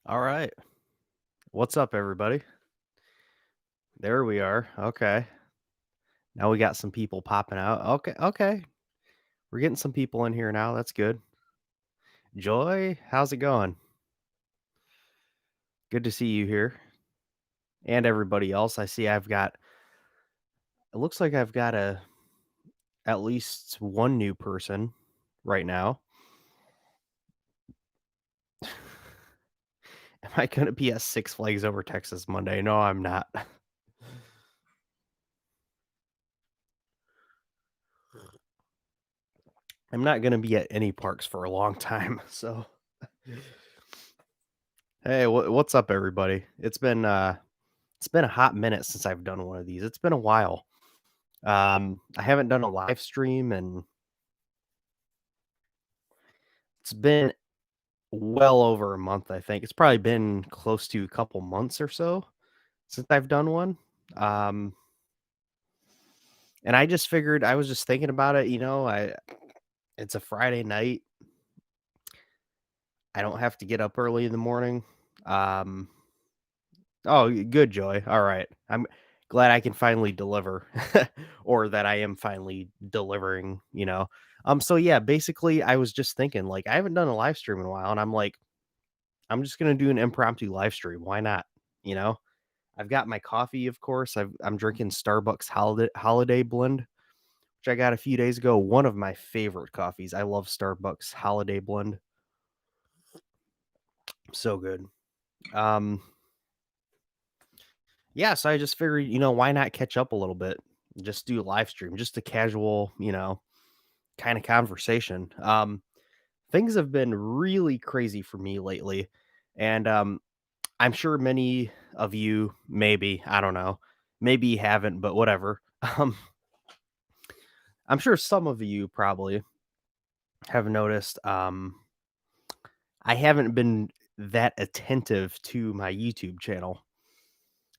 All right. What's up, everybody? There we are. Okay. Now we got some people popping out. Okay. Okay. We're getting some people in here now. That's good. Joy, how's it going? Good to see you here. And everybody else. I see it looks like I've got at least one new person right now. Am I going to be at Six Flags Over Texas Monday? No, I'm not. I'm not going to be at any parks for a long time. So, hey, what's up, everybody? It's been a hot minute since I've done one of these. It's been a while. I haven't done a live stream and it's been well over a month, I think. It's probably been close to a couple months or so since I've done one. Um, and I just figured I was just thinking about it, I it's a Friday night. I don't have to get up early in the morning. Um, Oh, good, Joy. All right. I'm glad I can finally deliver or that I am finally delivering. So yeah, basically I was just thinking like I haven't done a live stream in a while and I'm like I'm just going to do an impromptu live stream. Why not? You know? I've got my coffee, of course. I'm drinking Starbucks holiday blend, which I got a few days ago. One of my favorite coffees. I love Starbucks holiday blend. So good. Um Yeah, so I just figured, why not catch up a little bit? Just do a live stream, just a casual, kind of conversation. Things have been really crazy for me lately. And I'm sure many of you, maybe, I don't know, maybe you haven't, but whatever. Um, I'm sure some of you probably have noticed I haven't been that attentive to my YouTube channel.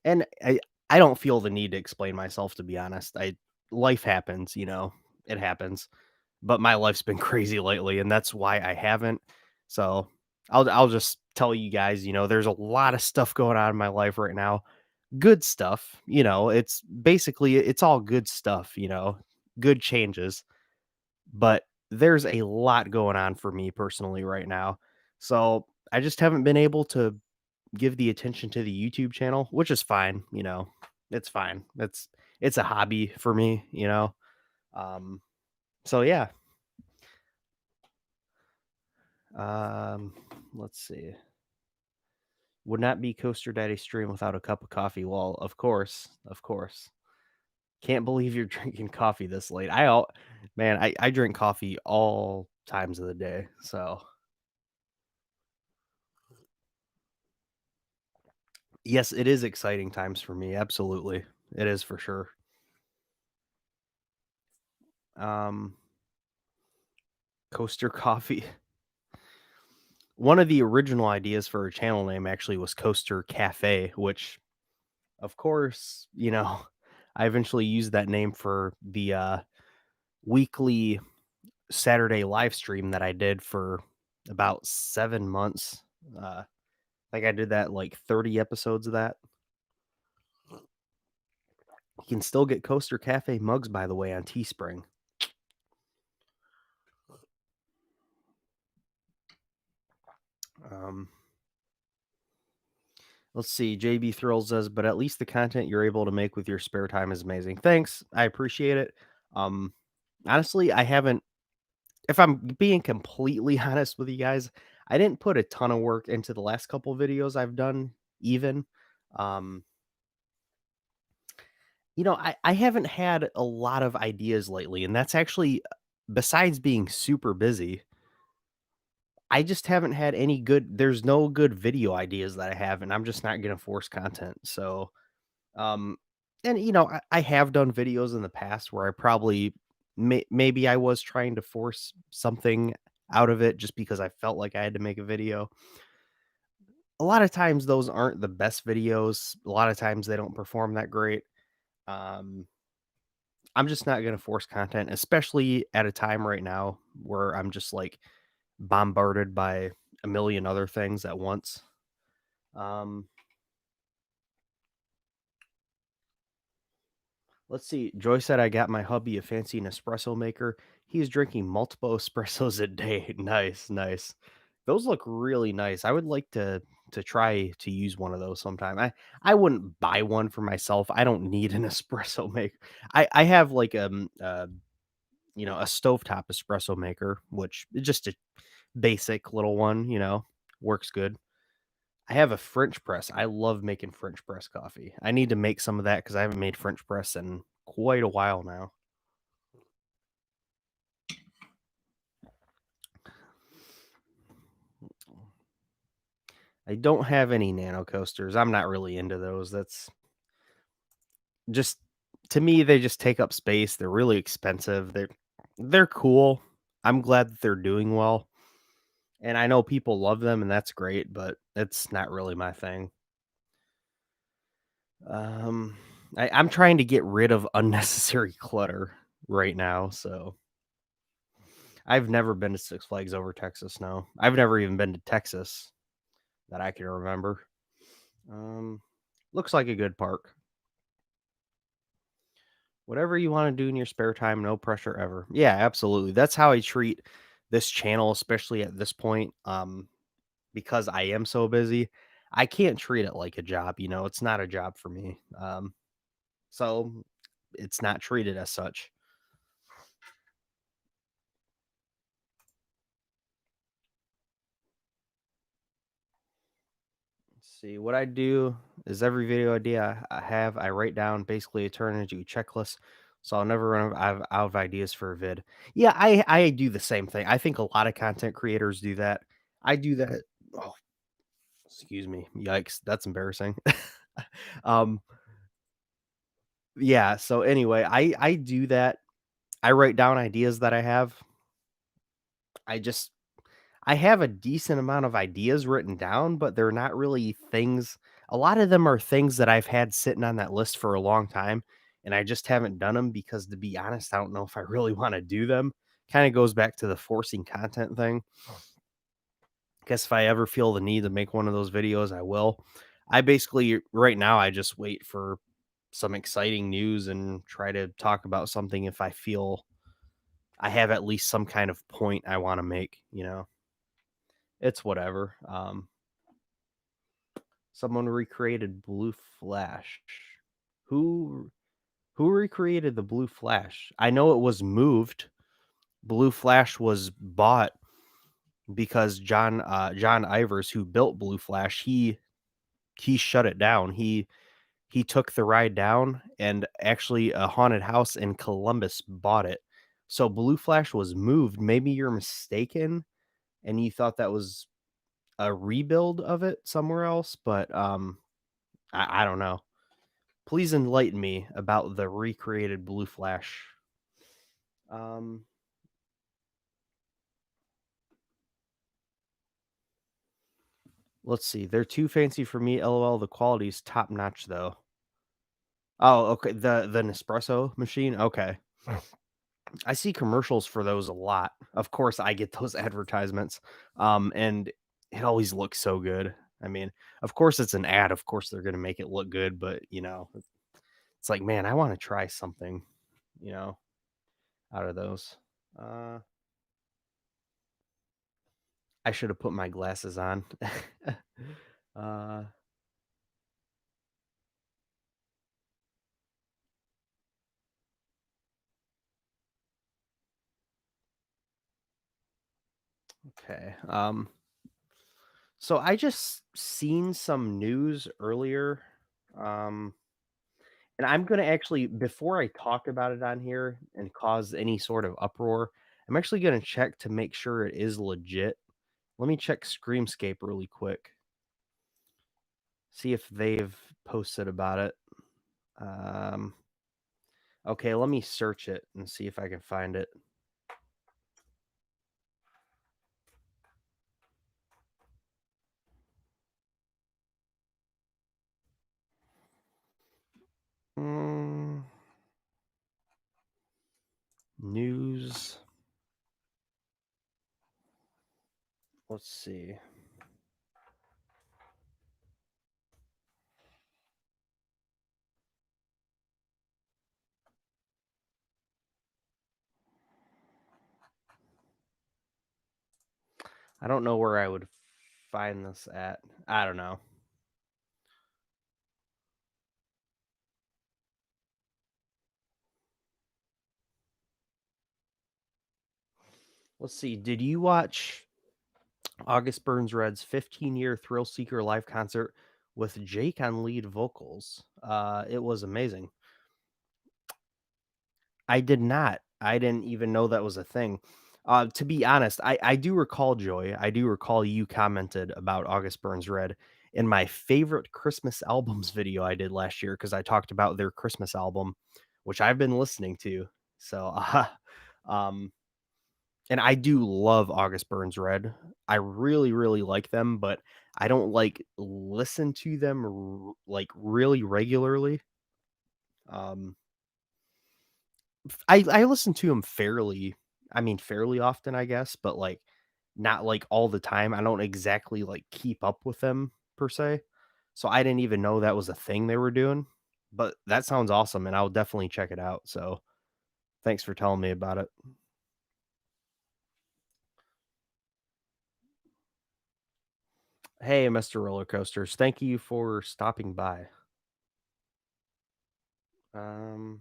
And I don't feel the need to explain myself, to be honest. Life happens, it happens. But my life's been crazy lately, and that's why I haven't. So I'll just tell you guys, there's a lot of stuff going on in my life right now. Good stuff, it's basically it's all good stuff, good changes. But there's a lot going on for me personally right now. So I just haven't been able to give the attention to the YouTube channel, which is fine. It's fine. It's a. For me. Um, so yeah. Um, let's see. Would not be Coaster Daddy stream without a cup of coffee. Well, of course, of course. Can't believe you're drinking coffee this late. Man, I drink coffee all times of the day. So yes, it is exciting times for me. Absolutely, it is for sure. Um, Coaster coffee. One of the original ideas for a channel name actually was Coaster Cafe, which, of course, I eventually used that name for the weekly Saturday live stream that I did for about 7 months. Like I did that like 30 episodes of that. You can still get Coaster Cafe mugs, by the way, on Teespring. Um, let's see. JB Thrills says, but at least the content you're able to make with your spare time is amazing. Thanks. I appreciate it. Um, Honestly, I haven't, if I'm being completely honest with you guys, I didn't put a ton of work into the last couple videos I've done, even. Um, I haven't had a lot of ideas lately, and that's actually besides being super busy, I just haven't had any there's no good video ideas that I have, and I'm just not gonna force content. So, um, and I have done videos in the past where I probably maybe I was trying to force something out of it just because I felt like I had to make a video. A lot of times those aren't the best videos. A lot of times they don't perform that great. Um, I'm just not gonna force content, especially at a time right now where I'm just like bombarded by a million other things at once. Um, let's see. Joy said I got my hubby a fancy Nespresso maker. He's drinking multiple espressos a day. Nice, nice. Those look really nice. I would like to try to use one of those sometime. I wouldn't buy one for myself. I don't need an espresso maker. I have like a stovetop espresso maker, which is just a basic little one, works good. I have a French press. I love making French press coffee. I need to make some of that because I haven't made French press in quite a while now. I don't have any nano coasters. I'm not really into those. That's just to me, they just take up space. They're really expensive. They're cool. I'm glad that they're doing well. And I know people love them and that's great, but it's not really my thing. Um I'm trying to get rid of unnecessary clutter right now, so I've never been to Six Flags Over Texas, no. I've never even been to Texas that I can remember. Um, looks like a good park. Whatever you want to do in your spare time, no pressure ever. Yeah, absolutely. That's how I treat this channel, especially at this point. Because I am so busy, I can't treat it like a job. It's not a job for me. So it's not treated as such. Let's see, what I do is every video idea I have, I write down, basically I turn it into a checklist. So I'll never run out of ideas for a vid. Yeah, I do the same thing. I think a lot of content creators do that. I do that. Oh, excuse me. Yikes, that's embarrassing. um, yeah. So anyway, I do that. I write down ideas that I have. I just I have a decent amount of ideas written down, but they're not really things. A lot of them are things that I've had sitting on that list for a long time, and I just haven't done them because, to be honest, I don't know if I really want to do them. Kind of goes back to the forcing content thing. Guess if I ever feel the need to make one of those videos, I will. I basically, right now, I just wait for some exciting news and try to talk about something if I feel I have at least some kind of point I want to make. It's whatever. Someone recreated Blue Flash. Who who recreated the Blue Flash? I know it was moved. Blue Flash was bought because John Ivers, who built Blue Flash, he shut it down. He took the ride down, and actually a haunted house in Columbus bought it. So Blue Flash was moved. Maybe you're mistaken and you thought that was a rebuild of it somewhere else, but I don't know. Please enlighten me about the recreated Blue Flash. Um, let's see. They're too fancy for me. LOL. The quality's top notch though. Oh, okay. The Nespresso machine. Okay. I see commercials for those a lot. Of course, I get those advertisements. And it always looks so good. I mean, of course it's an ad. Of course they're gonna make it look good, but it's like, man, I want to try something, you know, out of those. Uh, I should have put my glasses on. uh, okay. So I just seen some news earlier. Um, and I'm gonna actually, before I talk about it on here and cause any sort of uproar, I'm actually gonna check to make sure it is legit. Let me check Screamscape really quick. See if they've posted about it. Um, okay, let me search it and see if I can find it. Mm, news. Let's see. I don't know where I would find this at. I don't know. Let's see. Did you watch August Burns Red's 15-year Thrill Seeker live concert with Jake on lead vocals? It was amazing. I did not. I didn't even know that was a thing. To be honest, I do recall, Joy. I do recall you commented about August Burns Red in my favorite Christmas albums video I did last year because I talked about their Christmas album, which I've been listening to. So, um, and I do love August Burns Red. I really, really like them, but I don't like listen to them like really regularly. Um, I listen to him fairly often, I guess, but, like, not, like, all the time. I don't exactly, like, keep up with them per se, so I didn't even know that was a thing they were doing, but that sounds awesome, and I'll definitely check it out, so thanks for telling me about it. Hey, Mr. Roller Coasters, thank you for stopping by. Um,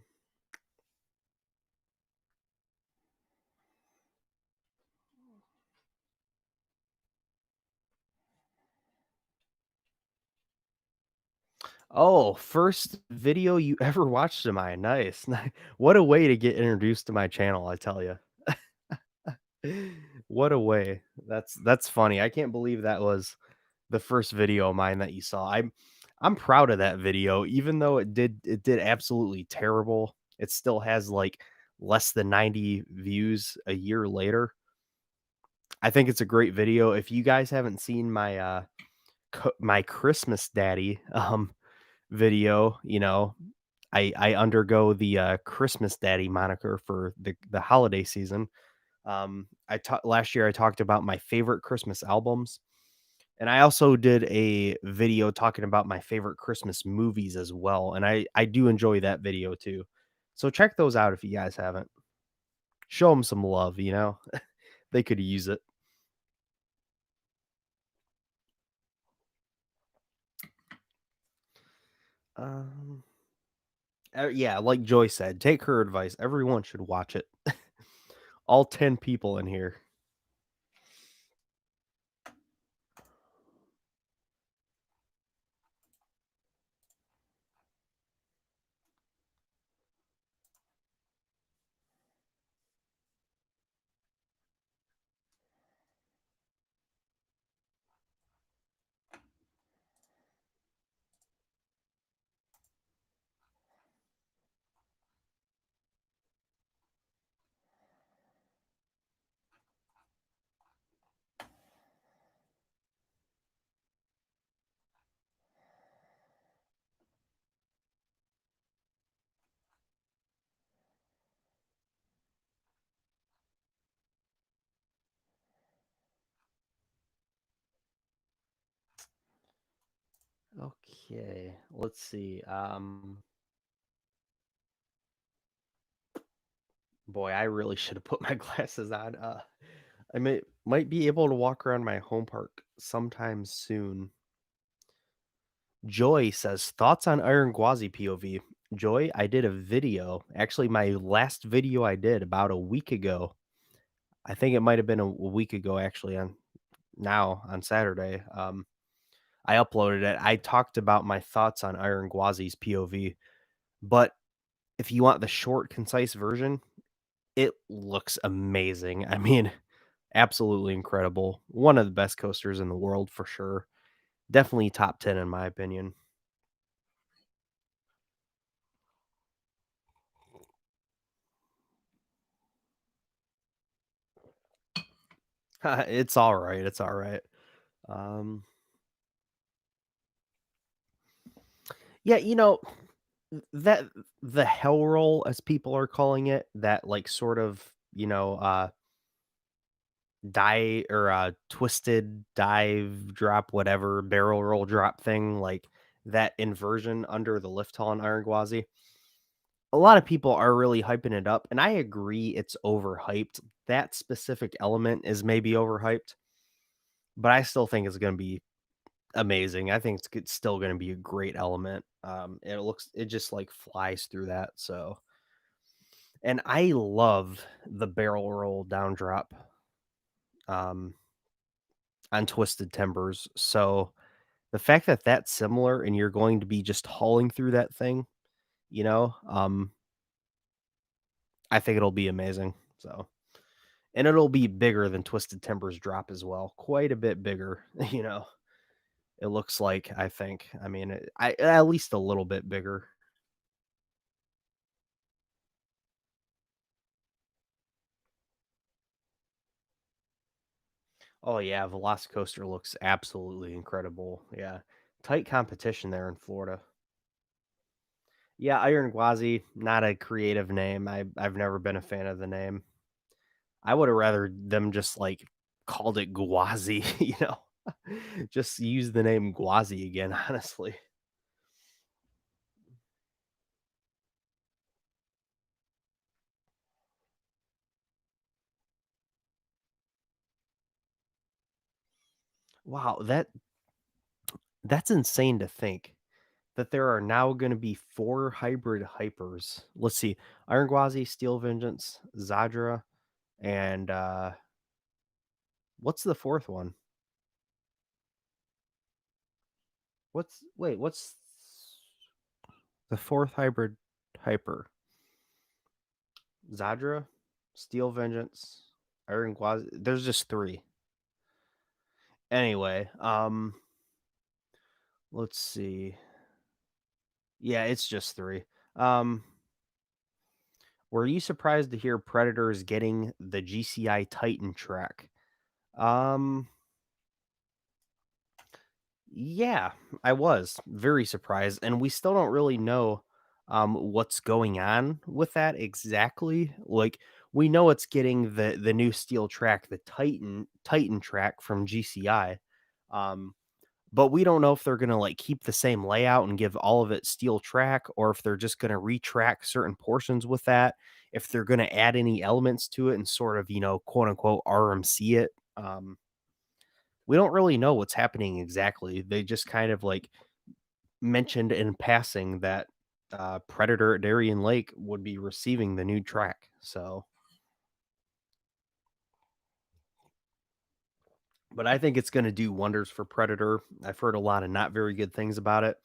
oh, first video you ever watched of mine, nice. What a way to get introduced to my channel, I tell you. What a way. That's funny. I can't believe that was the first video of mine that you saw. I'm proud of that video even though it did absolutely terrible. It still has like less than 90 views a year later. I think it's a great video. If you guys haven't seen my my Christmas Daddy video, I undergo the Christmas Daddy moniker for the holiday season. Last year I talked about my favorite Christmas albums, and I also did a video talking about my favorite Christmas movies as well, and I do enjoy that video too. So check those out if you guys haven't. Show them some love, they could use it. Um, yeah, like Joy said, take her advice. Everyone should watch it. All 10 people in here. Okay, let's see. Boy, I really should have put my glasses on. I might be able to walk around my home park sometime soon. Joy says thoughts on Iron Gwazi POV. Joy, I did a video. Actually, my last video I did about a week ago. I think it might have been a week ago actually on Saturday. I uploaded it. I talked about my thoughts on Iron Gwazi's POV, but if you want the short, concise version, it looks amazing. I mean, absolutely incredible. One of the best coasters in the world for sure. Definitely top 10 in my opinion. It's all right. It's all right. Um, yeah, that the hell roll as people are calling it, that like sort of, die or twisted dive drop, whatever barrel roll drop thing, like that inversion under the lift hull on Iron Gwazi. A lot of people are really hyping it up, and I agree it's overhyped. That specific element is maybe overhyped. but I still think it's gonna be amazing. I think it's still gonna be a great element. It just, like, flies through that, so and I love the barrel roll down drop, um, on Twisted Timbers, so the fact that that's similar and you're going to be just hauling through that thing, I think it'll be amazing, so and it'll be bigger than Twisted Timbers drop as well, quite a bit bigger, you know? It looks like, I think. I mean, at least a little bit bigger. Oh, yeah, Velocicoaster looks absolutely incredible, yeah. Tight competition there in Florida. Yeah, Iron Gwazi, not a creative name. I've never been a fan of the name. I would have rather them just, like, called it Gwazi, you know? Just use the name Gwazi again, honestly. Wow, that's insane to think that there are now gonna be 4 hybrid hypers. Let's see, Iron Gwazi, Steel Vengeance, Zadra, and, what's the 4th one? What's the 4th hybrid hyper? Zadra, Steel Vengeance, Iron Gwazi there's just 3. Anyway, let's see. Yeah, it's just 3. Um, were you surprised to hear Predator is getting the GCI Titan track? Um, yeah, I was very surprised, and we still don't really know what's going on with that exactly. Like we know it's getting the new steel track, the Titan track from GCI. Um, but we don't know if they're gonna, like, keep the same layout and give all of it steel track, or if they're just gonna retrack certain portions with that, if they're gonna add any elements to it and sort of, quote, unquote, "RMC" it. We don't really know what's happening exactly. They just kind of, like, mentioned in passing that, Predator at Darien Lake would be receiving the new track, so but I think it's gonna do wonders for Predator. I've heard a lot of not very good things about it,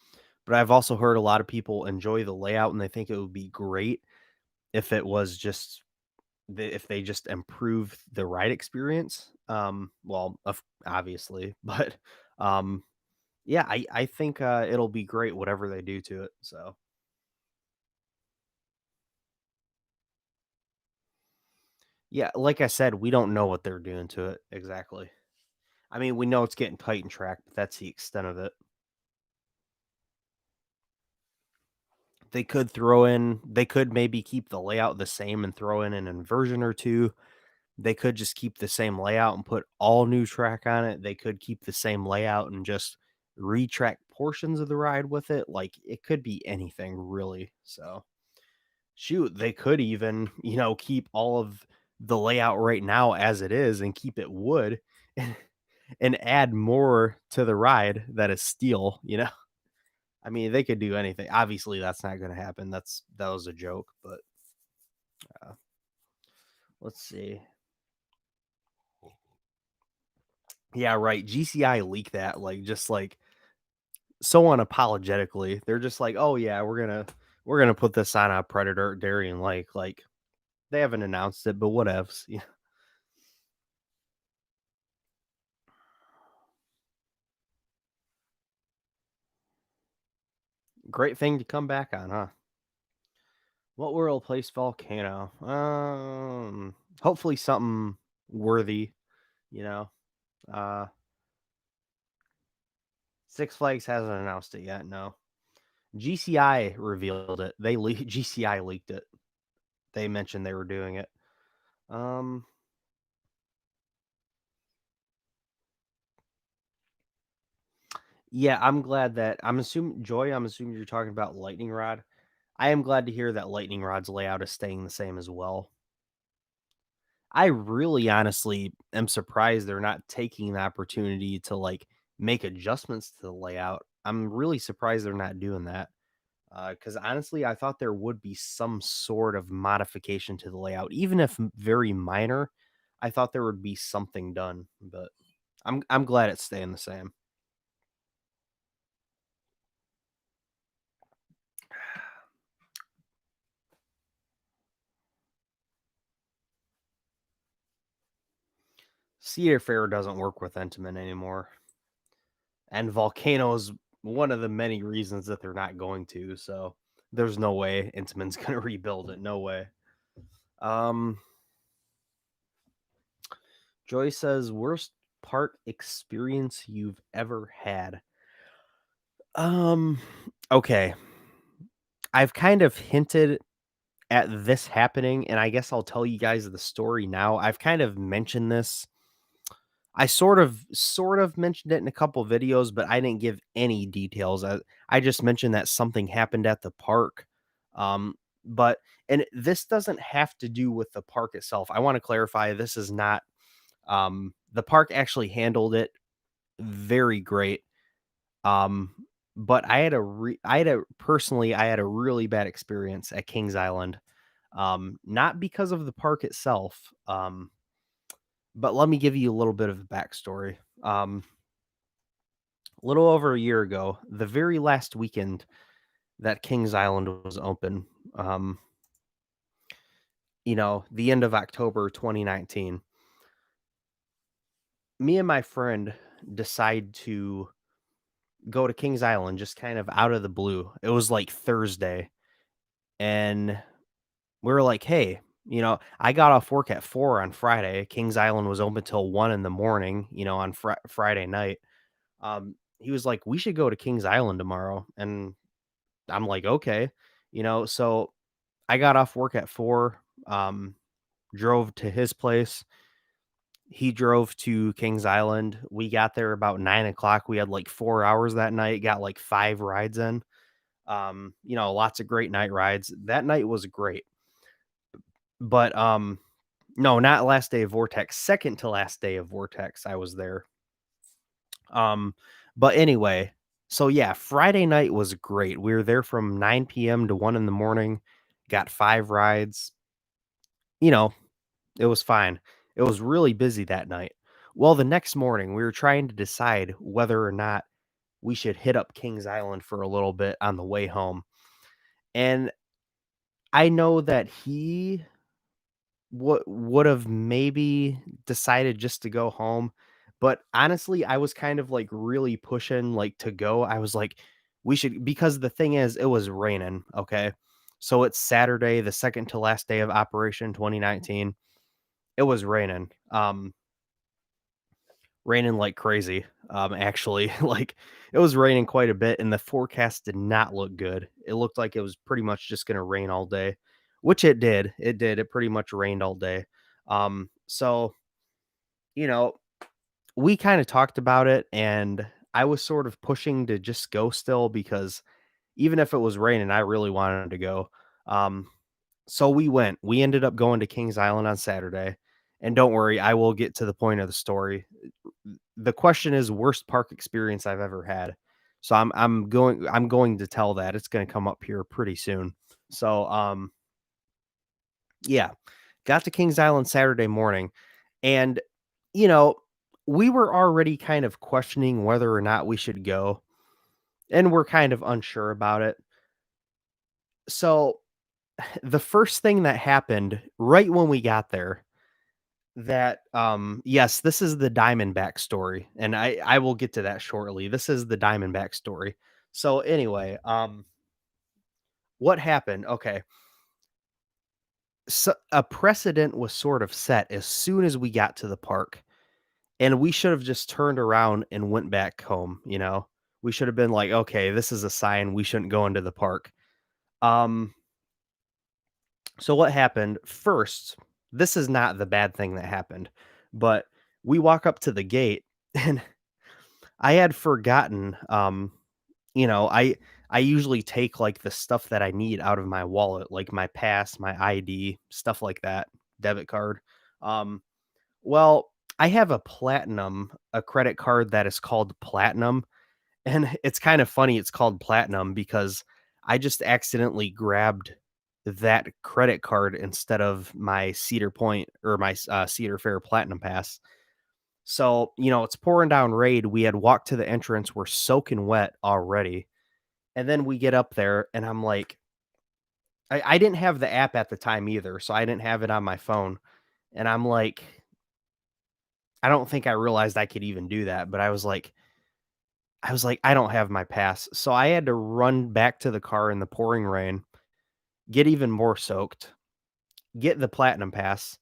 but I've also heard a lot of people enjoy the layout, and they think it would be great if it was just if they just improved the ride experience. Well, obviously, but, um, yeah, I think, it'll be great whatever they do to it, so yeah, like I said, we don't know what they're doing to it exactly. I mean, we know it's getting Titan track, but that's the extent of it. They could maybe keep the layout the same and throw in an inversion or 2. They could just keep the same layout and put all new track on it. They could keep the same layout and just retrack portions of the ride with it. Like, it could be anything really. So, shoot, they could even, keep all of the layout right now as it is and keep it wood and, and add more to the ride that is steel. I mean, they could do anything. Obviously, that's not going to happen. That was a joke, but uh, let's see. Yeah, right. GCI leaked that like just like so unapologetically. They're just like, "Oh yeah, we're gonna put this on a Predator at Darien Lake." Like they haven't announced it, but whatevs. Yeah, great thing to come back on, huh? What will replace Volcano? Hopefully something worthy. You know, uh, Six Flags hasn't announced it yet. No, GCI revealed it. GCI leaked it. They mentioned they were doing it. Um, Yeah, I'm glad that I'm assuming you're talking about Lightning Rod. I am glad to hear that Lightning Rod's layout is staying the same as well. I really honestly am surprised they're not taking the opportunity to, like, make adjustments to the layout. I'm really surprised they're not doing that. Because honestly, I thought there would be some sort of modification to the layout, even if very minor. I thought there would be something done, but I'm glad it's staying the same. Cedar Fair doesn't work with Intamin anymore, and Volcano is one of the many reasons that they're not going to. So there's no way Intamin's going to rebuild it. No way. Um, Joy says worst park experience you've ever had. Um, okay. I've kind of hinted at this happening, and I guess I'll tell you guys the story now. I've kind of mentioned this. I sort of mentioned it in a couple videos, but I didn't give any details. I just mentioned that something happened at the park. Um, but and this doesn't have to do with the park itself. I want to clarify this is not the park actually handled it very great. Um, but I had a really bad experience at Kings Island. Not because of the park itself. But let me give you a little bit of a backstory. A little over a year ago, the very last weekend that Kings Island was open, um, the end of October 2019, me and my friend decide to go to Kings Island just kind of out of the blue. It was like Thursday, and we were like, "Hey, I got off work at 4 on Friday. Kings Island was open till 1 in the morning, on Friday night." He was like, "We should go to Kings Island tomorrow." And I'm like, "Okay." So I got off work at 4, drove to his place. He drove to Kings Island. We got there about 9 o'clock. We had like 4 hours that night, got like 5 rides in. Lots of great night rides. That night was great. But no, not last day of Vortex, second to last day of Vortex, I was there. Um, but anyway, so yeah, Friday night was great. We were there from 9 PM to 1 in the morning, got 5 rides, you know, it was fine. It was really busy that night. Well, the next morning, we were trying to decide whether or not we should hit up Kings Island for a little bit on the way home. And I know that he would have maybe decided just to go home, but honestly, I was kind of, like, really pushing, like, to go. I was like, "We should," because the thing is, it was raining, okay? So it's Saturday, the second to last day of Operation 2019. It was raining like crazy, actually, like, it was raining quite a bit, and the forecast did not look good. It looked like it was pretty much just gonna rain all day, which it pretty much rained all day. So, you know, we kinda talked about it, and I was sort of pushing to just go still because even if it was raining, I really wanted to go. Um, so we went. We ended up going to Kings Island on Saturday, and don't worry, I will get to the point of the story. The question is worst park experience I've ever had. So I'm going to tell that. It's gonna come up here pretty soon. So, yeah, got to Kings Island Saturday morning, and, you know, we were already kind of questioning whether or not we should go, and we're kind of unsure about it. So, the first thing that happened right when we got there that, yes, this is the Diamondback story, and I will get to that shortly. This is the Diamondback story. So anyway, what happened? Okay, so a precedent was sort of set as soon as we got to the park, and we should have just turned around and went back home. We should have been like, okay, this is a sign we shouldn't go into the park. Um, so what happened first? This is not the bad thing that happened, but we walk up to the gate and I had forgotten, I usually take, like, the stuff that I need out of my wallet, like my pass, my ID, stuff like that, debit card. Um, well, I have a credit card that is called Platinum, and it's kind of funny it's called Platinum because I just accidentally grabbed that credit card instead of my Cedar Point or my Cedar Fair Platinum Pass. So, it's pouring down rain. We had walked to the entrance. We're soaking wet already. And then we get up there, and I'm like, I didn't have the app at the time either. So I didn't have it on my phone. And I'm like, I don't think I realized I could even do that. But I was like, I don't have my pass. So I had to run back to the car in the pouring rain, get even more soaked, get the Platinum Pass,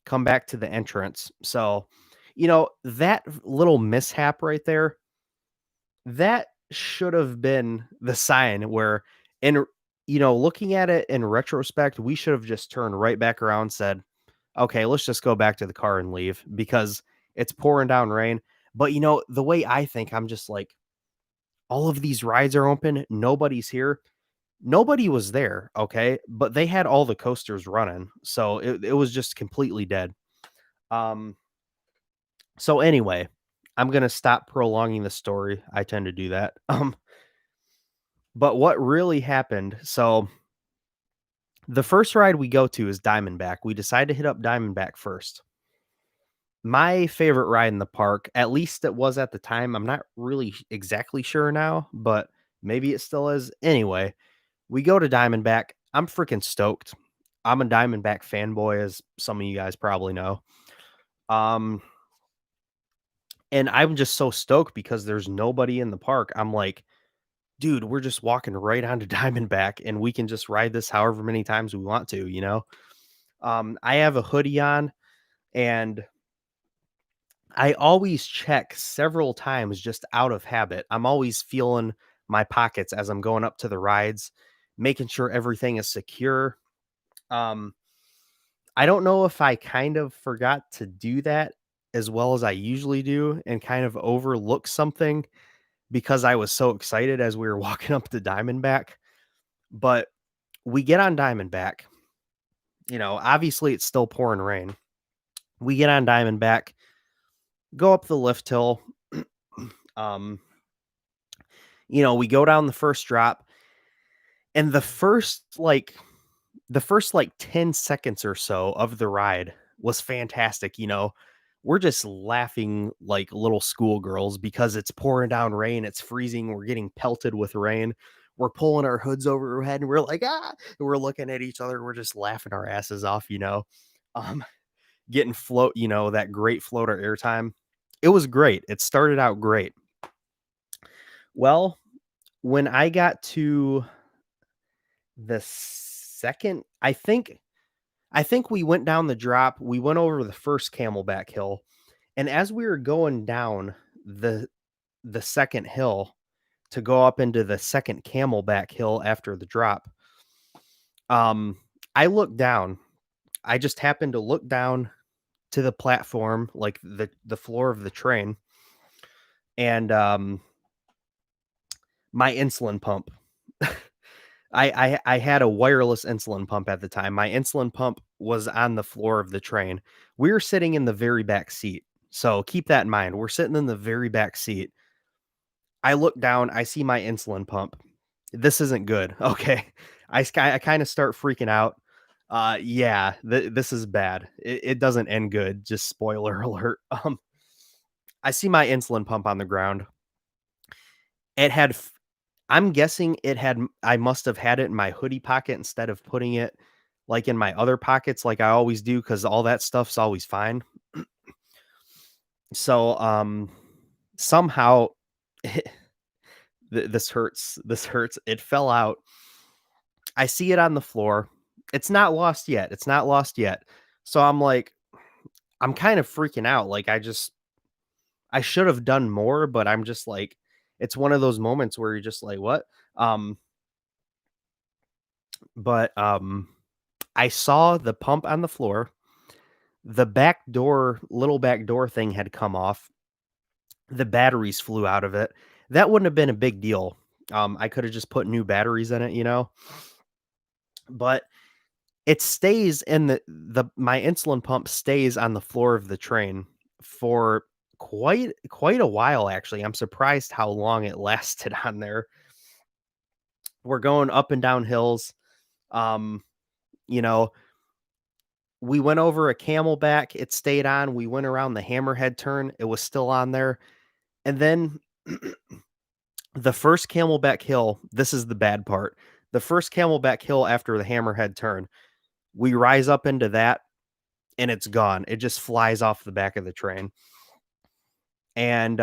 come back to the entrance. So, that little mishap right there, that should have been the sign where in looking at it in retrospect, we should have just turned right back around and said, "Okay, let's just go back to the car and leave because it's pouring down rain." But the way I think, I'm just like, all of these rides are open, nobody's here. Nobody was there, okay? But they had all the coasters running. So it was just completely dead. Um so anyway, I'm gonna stop prolonging the story. I tend to do that. But what really happened, so the first ride we go to is Diamondback. We decide to hit up Diamondback first. My favorite ride in the park, at least it was at the time. I'm not really exactly sure now, but maybe it still is. Anyway, we go to Diamondback. I'm freaking stoked. I'm a Diamondback fanboy, as some of you guys probably know. Um, and I'm just so stoked because there's nobody in the park. I'm like, dude, we're just walking right onto Diamondback and we can just ride this however many times we want to. I have a hoodie on and I always check several times just out of habit. I'm always feeling my pockets as I'm going up to the rides, making sure everything is secure. Um, I don't know if I kind of forgot to do that as well as I usually do and kind of overlook something because I was so excited as we were walking up the Diamondback. But we get on Diamondback, obviously it's still pouring rain. We get on Diamondback, go up the lift hill. um, we go down the first drop and the first 10 seconds or so of the ride was fantastic. We're just laughing like little schoolgirls because it's pouring down rain, it's freezing, we're getting pelted with rain. We're pulling our hoods over our head and we're like, ah, and we're looking at each other, we're just laughing our asses off. Um, getting that great floater airtime. It was great. It started out great. Well, when I got to the second, I think we went down the drop. We went over the first Camelback hill, and as we were going down the the second hill to go up into the second Camelback hill after the drop, um, I looked down. I just happened to look down to the platform, like the floor of the train, and my insulin pump. I had a wireless insulin pump at the time. My insulin pump was on the floor of the train. We were sitting in the very back seat. So keep that in mind. We're sitting in the very back seat. I look down, I see my insulin pump. This isn't good. Okay. I kind of start freaking out. Yeah, this is bad. It doesn't end good. Just spoiler alert. I see my insulin pump on the ground. It had I'm guessing I must have had it in my hoodie pocket instead of putting it, like, in my other pockets like I always do, because all that stuff's always fine. So, somehow this hurts, it fell out. I see it on the floor. It's not lost yet, it's not lost yet. So I'm like I'm kind of freaking out, like, I should have done more, but I'm just like it's one of those moments where you're just like, "What?" Um, but I saw the pump on the floor. The back door little back door thing had come off. The batteries flew out of it. That wouldn't have been a big deal. I coulda just put new batteries in it. But It stays in the my insulin pump stays on the floor of the train for quite a while, actually. I'm surprised how long it lasted on there. We're going up and down hills. Um, you know, we went over a camelback, it stayed on. We went around the hammerhead turn, it was still on there. And then the first camelback hill, this is the bad part. The first camelback hill after the hammerhead turn, we rise up into that and it's gone. It just flies off the back of the train. And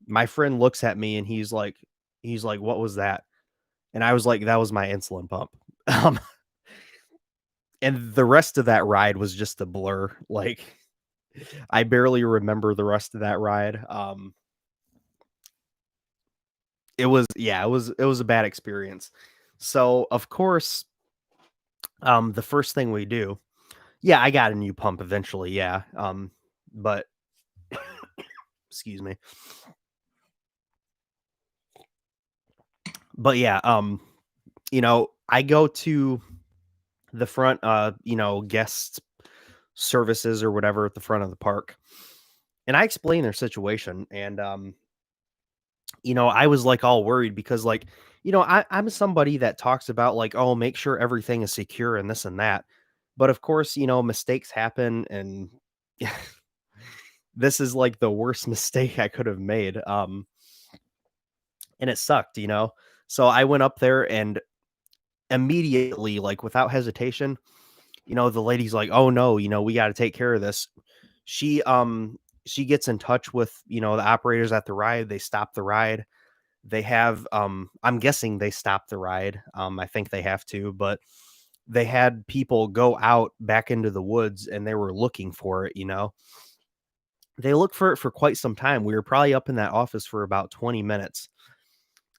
my friend looks at me and he's like, "What was that?" And I was like, "That was my insulin pump." Um, and the rest of that ride was just a blur. Like I barely remember the rest of that ride. It was yeah, it was a bad experience. So, of course, the first thing we do yeah, I got a new pump eventually, yeah, but excuse me. But yeah, I go to the front, guest services or whatever at the front of the park, and I explain their situation, and, I was, like, all worried because, like, I'm somebody that talks about, like, "Oh, make sure everything is secure and this and that." But, of course, mistakes happen, and this is, like, the worst mistake I could have made, and it sucked. So I went up there and immediately, like, without hesitation, the lady's like, "Oh, no, we gotta take care of this." She, um she gets in touch with, the operators at the ride, they stop the ride. They have, I'm guessing they stopped the ride, I think they have to, but they had people go out back into the woods, and they were looking for it. They looked for it for quite some time. We were probably up in that office for about 20 minutes.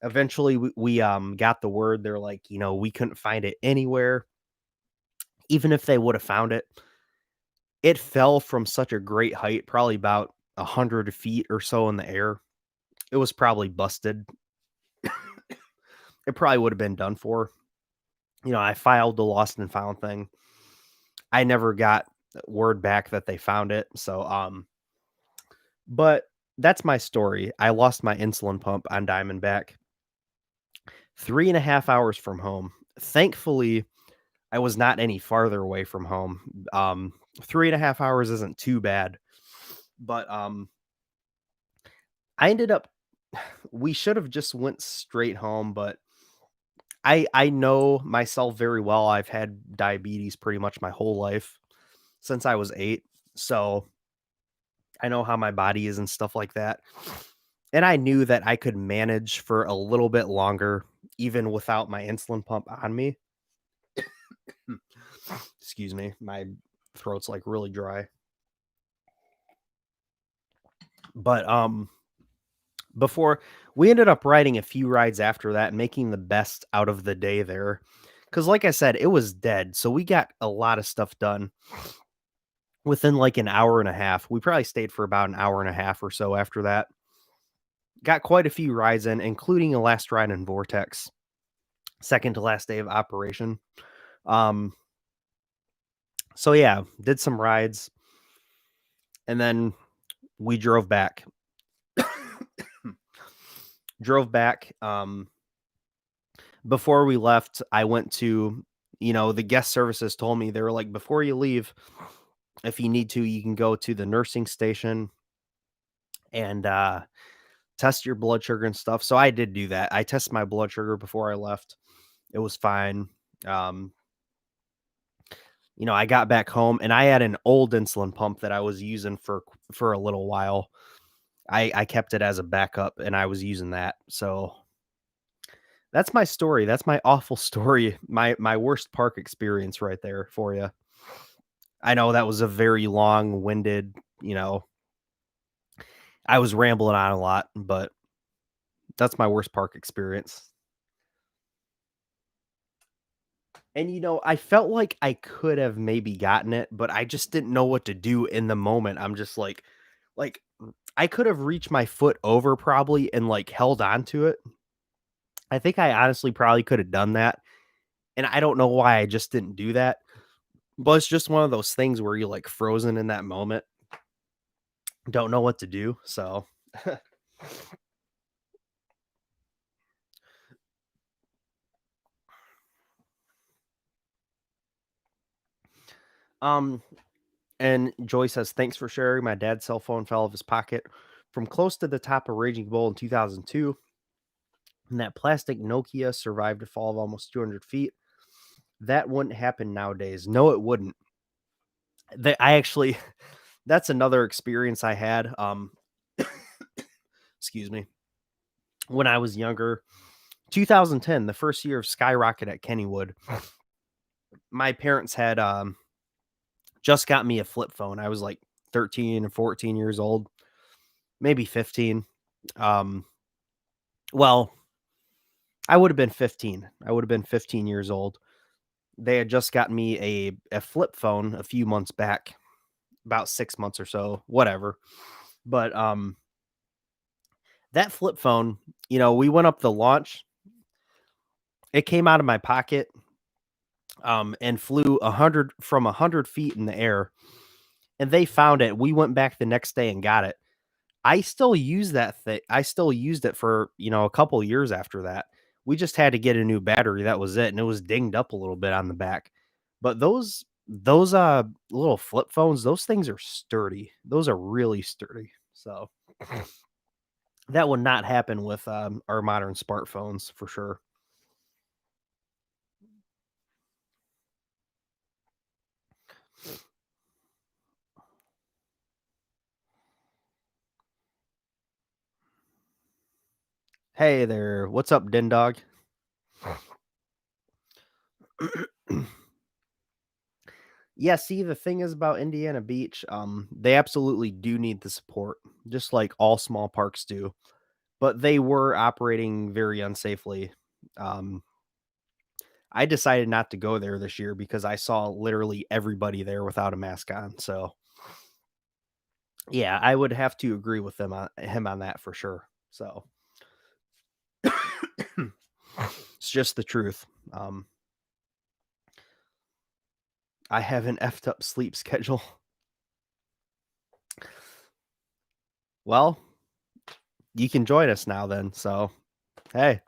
Eventually, we got the word, they're like, "We couldn't find it anywhere." Even if they would have found it, it fell from such a great height, probably about 100 feet or so in the air. It was probably busted. It probably would have been done for. I filed the lost and found thing. I never got word back that they found it. So, but that's my story. I lost my insulin pump on Diamondback 3.5 hours from home. Thankfully, I was not any farther away from home. 3.5 hours isn't too bad, but I ended up. We should have just went straight home, but I know myself very well. I've had diabetes pretty much my whole life since I was 8, so I know how my body is and stuff like that. And I knew that I could manage for a little bit longer even without my insulin pump on me. Excuse me, my throat's like really dry. But before we ended up riding a few rides after that, making the best out of the day there. Cuz like I said, it was dead. So we got a lot of stuff done within like an hour and a half. We probably stayed for about an hour and a half or so after that. Got quite a few rides in, including a last ride in Vortex, second to last day of operation. Um, so yeah, did some rides and then we drove back. Drove back. Before we left, I went to, the guest services told me they were like, before you leave, if you need to, you can go to the nursing station and test your blood sugar and stuff. So I did do that. I tested my blood sugar before I left. It was fine. Um, I got back home and I had an old insulin pump that I was using for a little while. I kept it as a backup and I was using that. So that's my story. That's my awful story. My worst park experience right there for you. I know that was a very long-winded, I was rambling on a lot, but that's my worst park experience. And, I felt like I could have maybe gotten it, but I just didn't know what to do in the moment. I'm just like, I could have reached my foot over probably and, like, held on to it. I think I honestly probably could have done that, and I don't know why I just didn't do that. But it's just one of those things where you're, like, frozen in that moment, don't know what to do, so um, and Joy says, "Thanks for sharing. My dad's cell phone fell off his pocket from close to the top of Raging Bull in 2002, and that plastic Nokia survived a fall of almost 200 feet. That wouldn't happen nowadays. No, it wouldn't." I actually that's another experience I had, excuse me, when I was younger. 2010, the first year of Skyrocket at Kennywood, my parents had, just got me a flip phone. I was, like, 13 and 14 years old, maybe 15. Um, well, I would have been 15. I would have been 15 years old. They had just gotten me a flip phone a few months back, about 6 months or so, whatever. But, that flip phone, we went up the launch. It came out of my pocket, and flew 100 feet in the air, and they found it. We went back the next day and got it. I still use that thing. I still used it for, a couple years after that. We just had to get a new battery, that was it, and it was dinged up a little bit on the back. But those little flip phones, those things are sturdy. Those are really sturdy. So, that would not happen with, our modern smartphones for sure. Hey there, what's up, Din Dog? Yeah, see, the thing is about Indiana Beach, they absolutely do need the support, just like all small parks do. But they were operating very unsafely. Um, I decided not to go there this year because I saw literally everybody there without a mask on. So yeah, I would have to agree with him on that for sure. So it's just the truth. I have an effed up sleep schedule. Well, you can join us now then. So hey.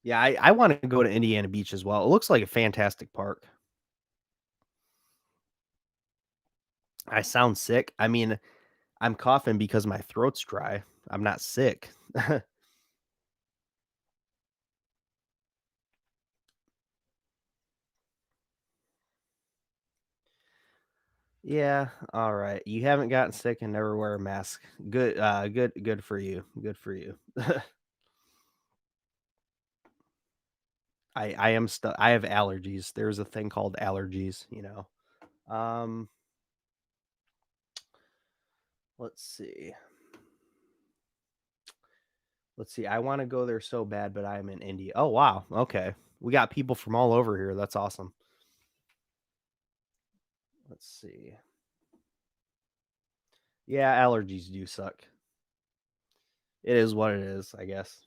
Yeah, I want to go to Indiana Beach as well. It looks like a fantastic park. I sound sick. I mean, I'm coughing because my throat's dry. I'm not sick. Yeah, all right. You haven't gotten sick and never wear a mask. Good for you. Good for you. I have allergies. There's a thing called allergies. Um, let's see. Let's see. I want to go there so bad, but I'm in India. Oh wow. Okay. We got people from all over here. That's awesome. Let's see. Yeah, allergies do suck. It is what it is, I guess.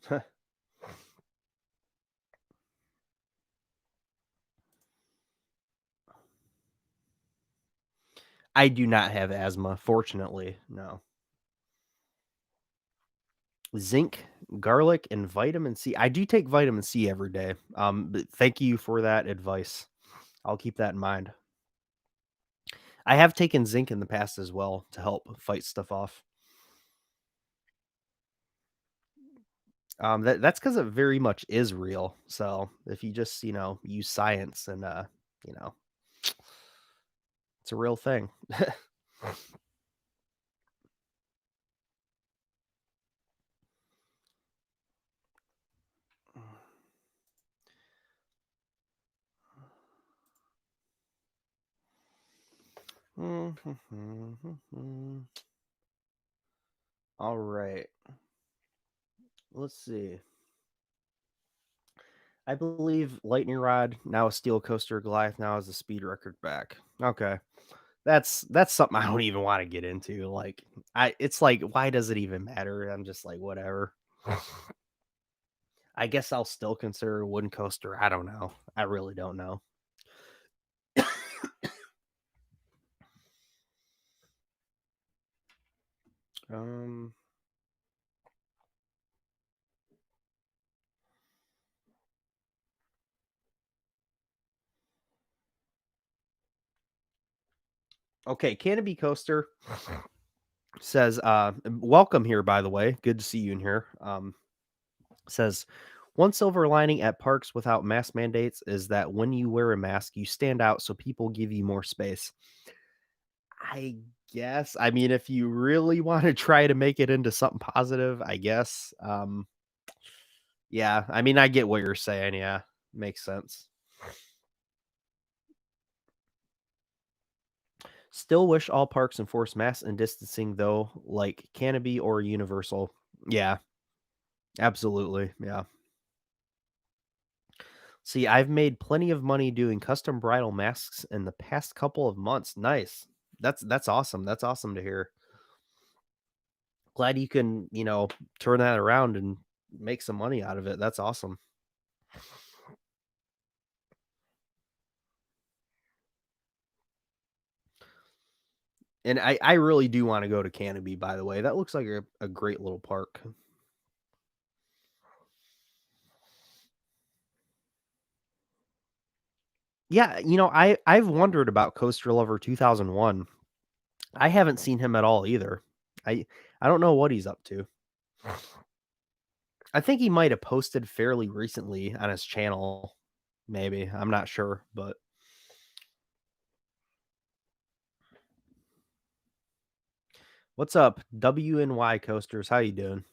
I do not have asthma, fortunately. No. Zinc, garlic, and vitamin C. I do take vitamin C every day. But thank you for that advice. I'll keep that in mind. I have taken zinc in the past as well to help fight stuff off. That's because it very much is real. So if you just use science and you know it's a real thing. All right. Let's see. I believe Lightning Rod, now a Steel Coaster, Goliath now has a speed record back. Okay. That's something I don't even wanna get into, like, it's like, why does it even matter? I'm just like, "Whatever." I guess I'll still consider a wooden coaster, I don't know. I really don't know. Um, okay, Canopy Coaster says, welcome here, by the way. Good to see you in here. Says, one silver lining at parks without mask mandates is that when you wear a mask, you stand out so people give you more space. I guess. I mean, if you really want to try to make it into something positive, I guess. Yeah, I mean, I get what you're saying. Yeah, makes sense. Still wish all parks enforce mask and distancing, though, like Canopy or Universal. Yeah, absolutely. Yeah. See, I've made plenty of money doing custom bridal masks in the past couple of months. Nice. That's awesome. That's awesome to hear. Glad you can, turn that around and make some money out of it. That's awesome. And I really do want to go to Canopy, by the way. That looks like a great little park. Yeah, I've wondered about Coaster Lover 2001. I haven't seen him at all either. I I don't know what he's up to. I think he might have posted fairly recently on his channel. Maybe. I'm not sure, but what's up, WNY Coasters? How you doing?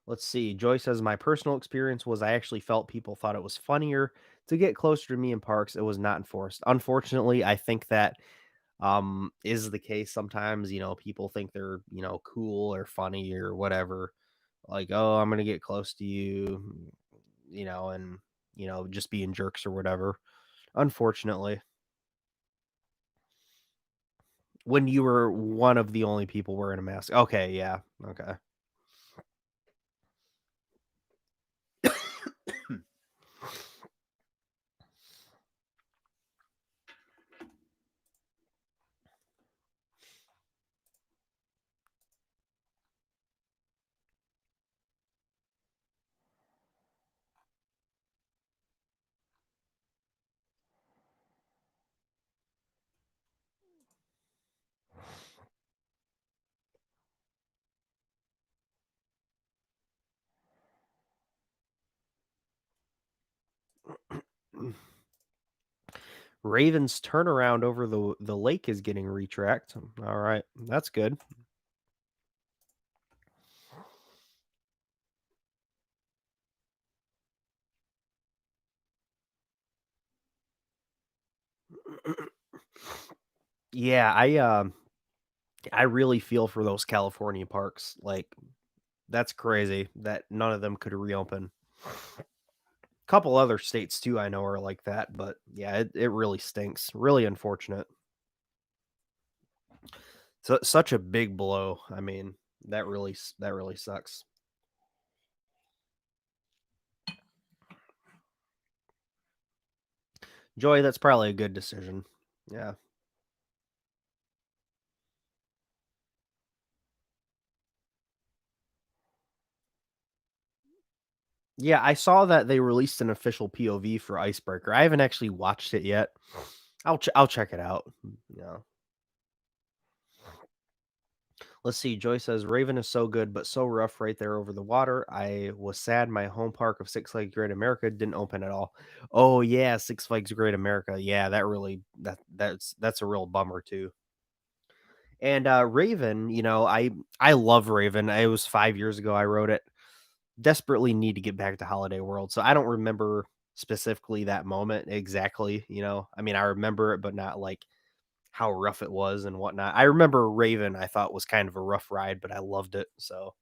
Let's see. Joy says my personal experience was I actually felt people thought it was funnier to get closer to me in parks. It was not enforced. Unfortunately, I think that is the case sometimes. People think they're, cool or funny or whatever. Like, oh, I'm gonna get close to you, and just being jerks or whatever. Unfortunately, when you were one of the only people wearing a mask. Okay, yeah. Okay. Ravens turnaround over the lake is getting retracked. All right, that's good. Yeah, I really feel for those California parks. Like that's crazy that none of them could reopen. Couple other states too I know are like that, but yeah, it really stinks. Really unfortunate. So such a big blow. I mean, that really sucks. Joy, that's probably a good decision. Yeah. Yeah, I saw that they released an official POV for Icebreaker. I haven't actually watched it yet. I'll check it out. Yeah. Let's see. Joy says Raven is so good, but so rough right there over the water. I was sad my home park of Six Flags Great America didn't open at all. Oh yeah, Six Flags Great America. Yeah, that's a real bummer too. And Raven, I love Raven. It was 5 years ago I wrote it. Desperately need to get back to Holiday World. So I don't remember specifically that moment exactly. I mean, I remember it, but not like how rough it was and whatnot. I remember Raven, I thought was kind of a rough ride, but I loved it. So,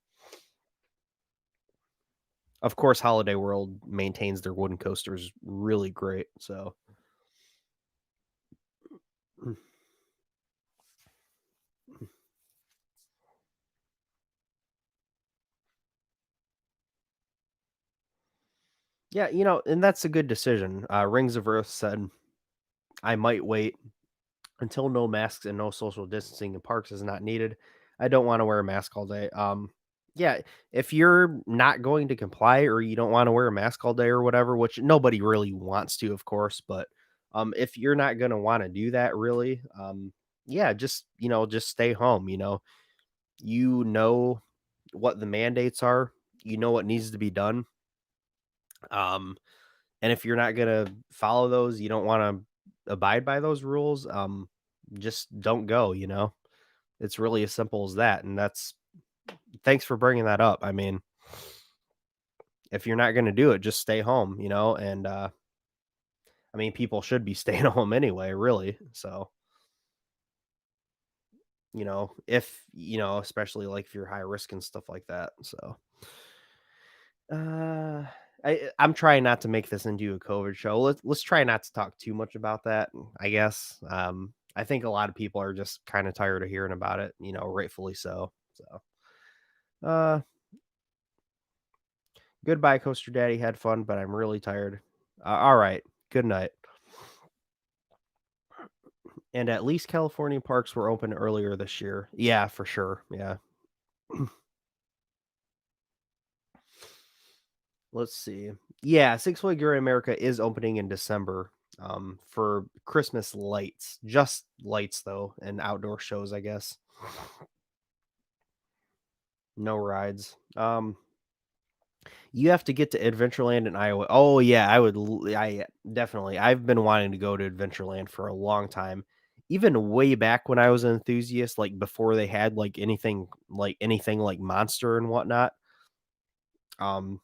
of course, Holiday World maintains their wooden coasters really great. So, yeah, and that's a good decision. Rings of Earth said, I might wait. until no masks and no social distancing in parks is not needed, I don't wanna wear a mask all day. Yeah, if you're not going to comply or you don't wanna wear a mask all day or whatever, which nobody really wants to, of course, but, if you're not gonna wanna do that really, yeah, just, just stay home, You know what the mandates are, you know what needs to be done, um, and if you're not gonna follow those, you don't wanna abide by those rules, just don't go, It's really as simple as that, and that's thanks for bringing that up. I mean, if you're not gonna do it, just stay home, and, I mean, people should be staying home anyway, really, so, if, especially, like, if you're high risk and stuff like that, so, uh, I'm trying not to make this into a COVID show. Let's try not to talk too much about that, I guess, I think a lot of people are just kinda tired of hearing about it, rightfully so, uh goodbye, Coaster Daddy. Had fun, but I'm really tired. All right. Good night. And at least California parks were open earlier this year. Yeah, for sure. Yeah. Let's see. Yeah, Six Flags Great America is opening in December for Christmas lights. Just lights though, and outdoor shows, I guess. No rides. You have to get to Adventureland in Iowa. Oh, yeah, I definitely. I've been wanting to go to Adventureland for a long time. Even way back when I was an enthusiast, like, before they had, anything like Monster and whatnot. Um,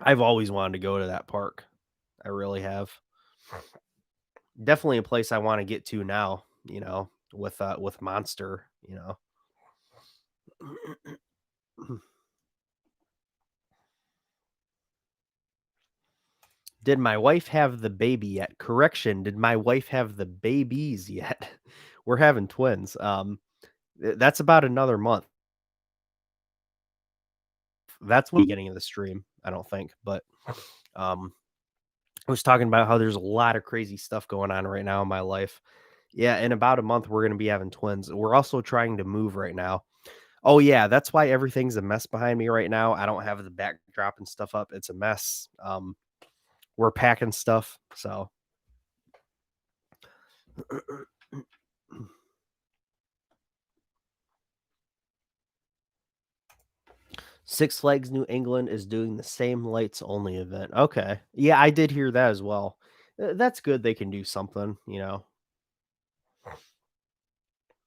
I've always wanted to go to that park. I really have. Definitely a place I wanna get to now, with Monster. Did my wife have the baby yet? Correction, did my wife have the babies yet? We're having twins. That's about another month. That's the beginning of the stream, I don't think, but, um, I was talking about how there's a lot of crazy stuff going on right now in my life. Yeah, in about a month, we're gonna be having twins. We're also trying to move right now. Oh, yeah, that's why everything's a mess behind me right now. I don't have the backdrop and stuff up. It's a mess. We're packing stuff, so Six Flags New England is doing the same lights only event. Okay. Yeah, I did hear that as well. That's good they can do something.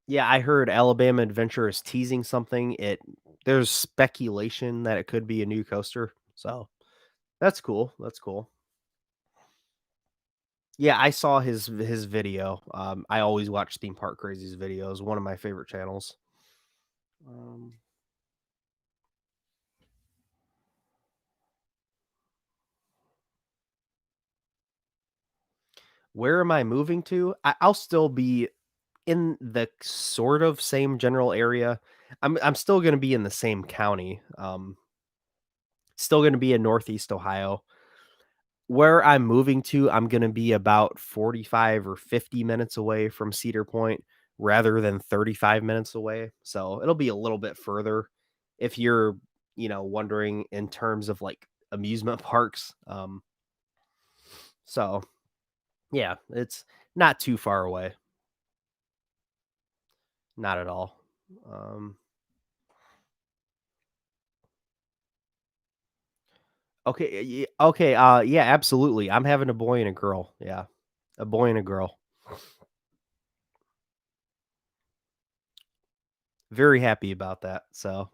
Yeah, I heard Alabama Adventure is teasing something. There's speculation that it could be a new coaster. So that's cool. That's cool. Yeah, I saw his video. I always watch Theme Park Crazy's videos, one of my favorite channels. Um, where am I moving to? I'll still be in the sort of same general area. I'm still gonna be in the same county. Still gonna be in Northeast Ohio. Where I'm moving to, I'm gonna be about 45 or 50 minutes away from Cedar Point rather than 35 minutes away. So it'll be a little bit further if you're, wondering in terms of like amusement parks. So yeah, it's not too far away. Not at all. Um, okay, okay, yeah, absolutely. I'm having a boy and a girl. Yeah, a boy and a girl. Very happy about that. So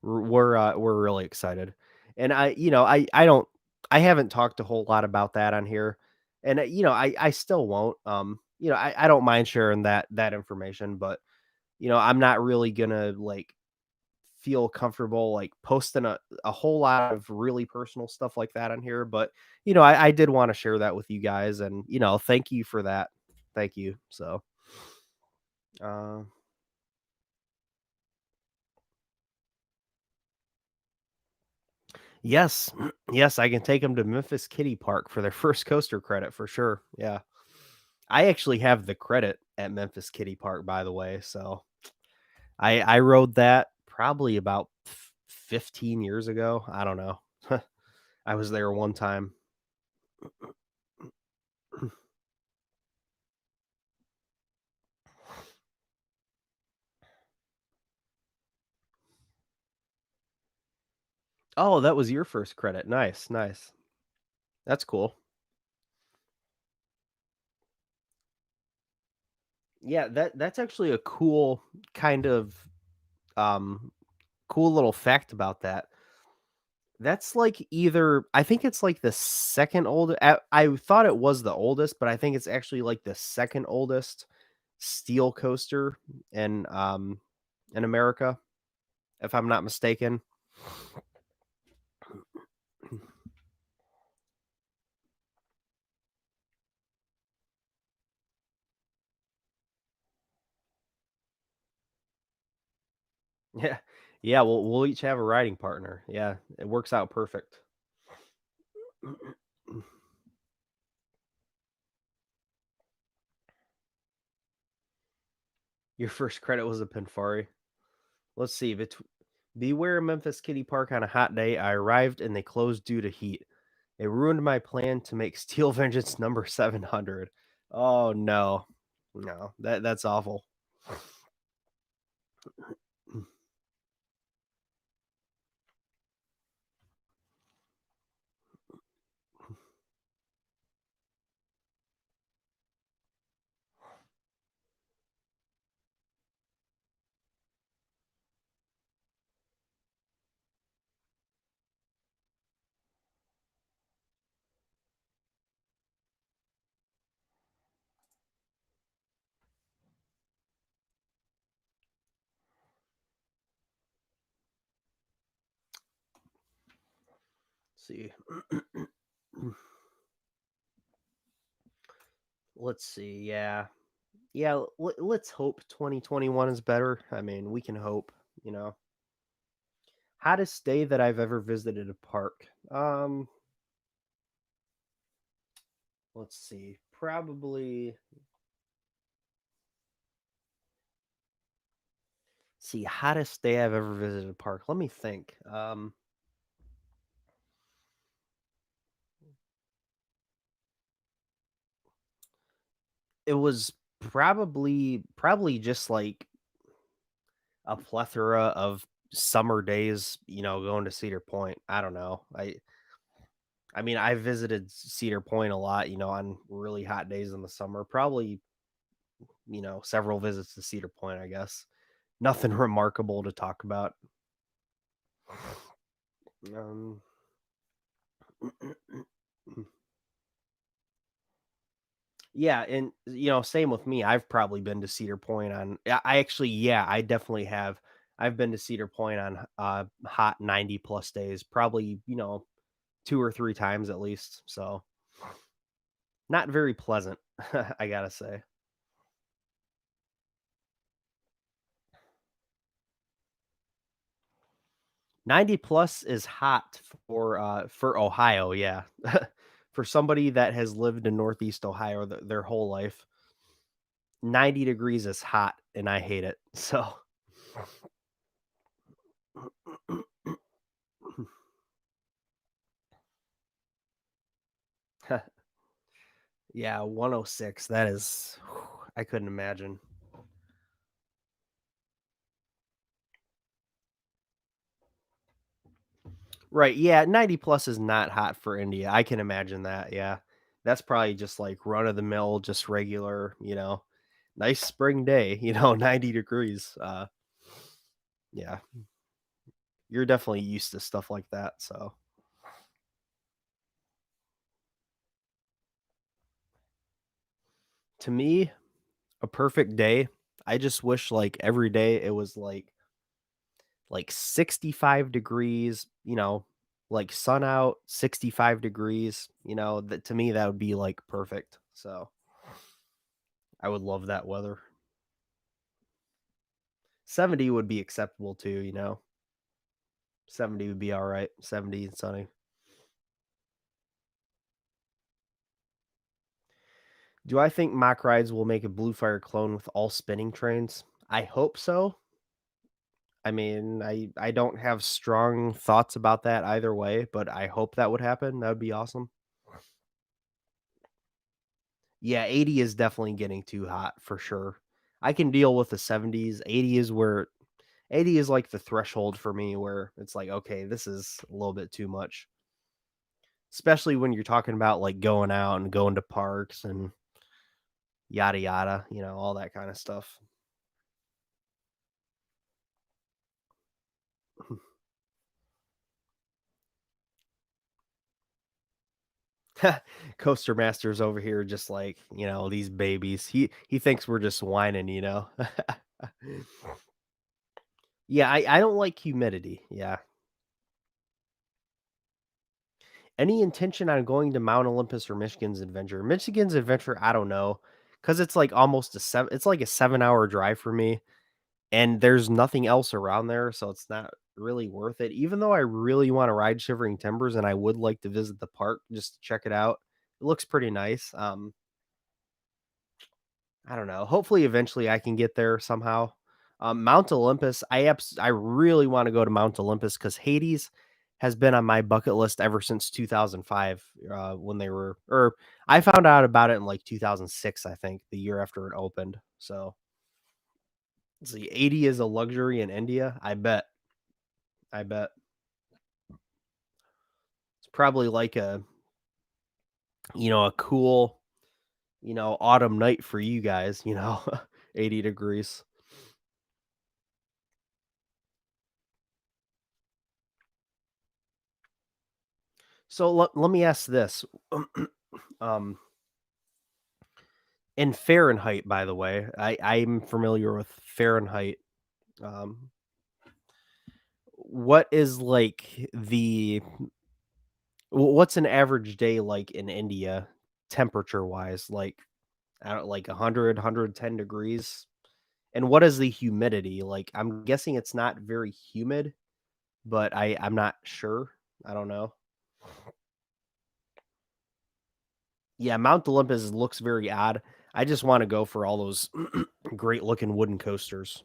we're really excited. And I haven't talked a whole lot about that on here. And I still won't. I don't mind sharing that information, but I'm not really gonna like feel comfortable like posting a whole lot of really personal stuff like that on here. But I did want to share that with you guys and thank you for that. Thank you. So uh yes. Yes, I can take them to Memphis Kitty Park for their first coaster credit for sure. Yeah. I actually have the credit at Memphis Kitty Park, by the way, so I rode that probably about 15 years ago. I don't know. I was there one time. Oh, that was your first credit. Nice, nice. That's cool. Yeah, that's actually a cool kind of um cool little fact about that. That's like either I think it's like the second oldest. I thought it was the oldest, but I think it's actually like the second oldest steel coaster in America, if I'm not mistaken. Yeah. Yeah, we'll each have a riding partner. Yeah, it works out perfect. Your first credit was a Pinfari. Let's see. Beware Memphis Kitty Park on a hot day. I arrived and they closed due to heat. It ruined my plan to make Steel Vengeance number 700. Oh no. No, that's awful. See. Let's see. Yeah. Yeah, let's hope 2021 is better. I mean, we can hope, you know. Hottest day that I've ever visited a park. Let's see. Probably see hottest day I've ever visited a park. Let me think. It was probably just like a plethora of summer days, going to Cedar Point. I don't know. I mean, I visited Cedar Point a lot, on really hot days in the summer. Probably, several visits to Cedar Point, I guess. Nothing remarkable to talk about. Um, yeah, and same with me. I've probably been to Cedar Point on. I actually, yeah, I definitely have. I've been to Cedar Point on hot 90 plus days, probably 2 or 3 times at least. So not very pleasant, I gotta say. 90 plus is hot for Ohio, yeah. For somebody that has lived in Northeast Ohio their whole life, 90 degrees is hot and I hate it. So yeah, 106. That is I couldn't imagine. Right, yeah, 90 plus is not hot for India. I can imagine that, yeah. That's probably just like run of the mill, just regular, nice spring day, 90 degrees. Yeah, you're definitely used to stuff like that. So to me, a perfect day, I just wish like every day it was like 65 degrees, like sun out, 65 degrees, that to me that would be like perfect. So I would love that weather. 70 would be acceptable too, 70 would be all right. 70 and sunny. Do I think mock rides will make a Blue Fire clone with all spinning trains? I hope so. I mean, I don't have strong thoughts about that either way, but I hope that would happen. That would be awesome. Yeah, 80 is definitely getting too hot for sure. I can deal with the 70s. 80 is where 80 is like the threshold for me where it's like, okay, this is a little bit too much. Especially when you're talking about like going out and going to parks and yada yada, all that kind of stuff. Coaster Master's over here just like, these babies. He thinks we're just whining. Yeah, I don't like humidity. Yeah. Any intention on going to Mount Olympus or Michigan's Adventure? Michigan's Adventure, I don't know, because it's like almost it's like a 7-hour drive for me, and there's nothing else around there, so it's not really worth it. Even though I really want to ride Shivering Timbers and I would like to visit the park just to check it out. It looks pretty nice. I don't know. Hopefully, eventually, I can get there somehow. Mount Olympus, I really want to go to Mount Olympus because Hades has been on my bucket list ever since 2005. When they were, or I found out about it in like 2006, I think, the year after it opened. So, see, 80 is a luxury in India. I bet it's probably like a cool, autumn night for you guys. 80 degrees. So let me ask this. um, in Fahrenheit, by the way, I'm familiar with Fahrenheit. Um, what is like what's an average day like in India, temperature wise? Like, I don't like 100, 110 degrees. And what is the humidity? Like, I'm guessing it's not very humid, but I'm not sure. I don't know. Yeah, Mount Olympus looks very odd. I just want to go for all those great looking wooden coasters.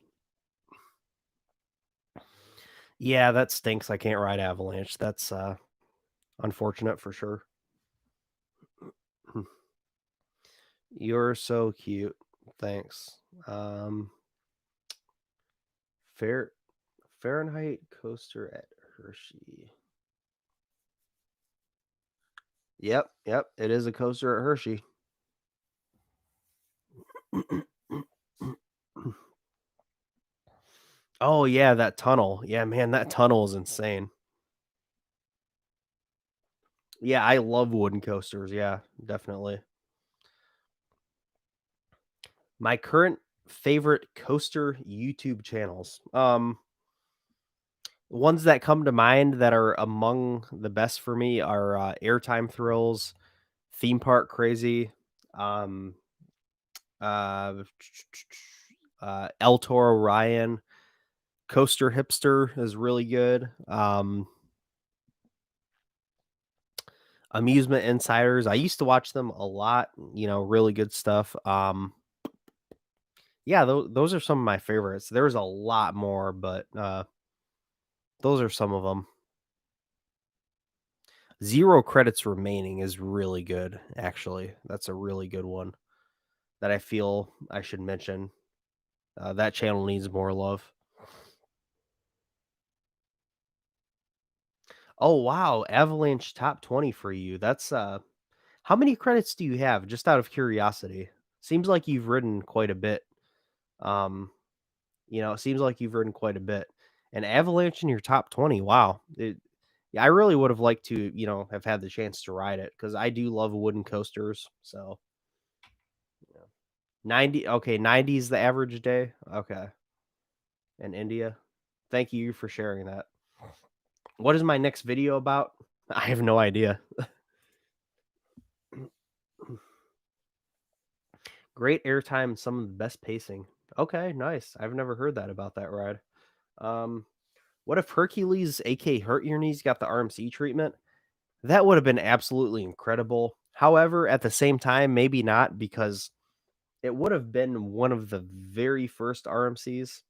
Yeah, that stinks. I can't ride Avalanche. That's unfortunate for sure. You're so cute. Thanks. Fair Fahrenheit coaster at Hershey. Yep, yep. It is a coaster at Hershey. Oh yeah, that tunnel. Yeah, man, that tunnel is insane. Yeah, I love wooden coasters. Yeah, definitely. My current favorite coaster YouTube channels. Ones that come to mind that are among the best for me are Airtime Thrills, Theme Park Crazy, um, uh, El Toro Ryan, Coaster Hipster is really good. Amusement Insiders, I used to watch them a lot. Really good stuff. Yeah, those are some of my favorites. There's a lot more, but those are some of them. Zero Credits Remaining is really good. Actually, that's a really good one that I feel I should mention. That channel needs more love. Oh wow, Avalanche top 20 for you. That's how many credits do you have? Just out of curiosity. Seems like you've ridden quite a bit. Um, it seems like you've ridden quite a bit. And Avalanche in your top 20. Wow. Yeah, I really would have liked to, have had the chance to ride it because I do love wooden coasters. So yeah. 90, okay, 90 is the average day. Okay. In India. Thank you for sharing that. What is my next video about? I have no idea. Great airtime, some of the best pacing. Okay, nice. I've never heard that about that ride. Um, what if Hercules, aka Hurt Your Knees, got the RMC treatment? That would have been absolutely incredible. However, at the same time, maybe not because it would have been one of the very first RMCs,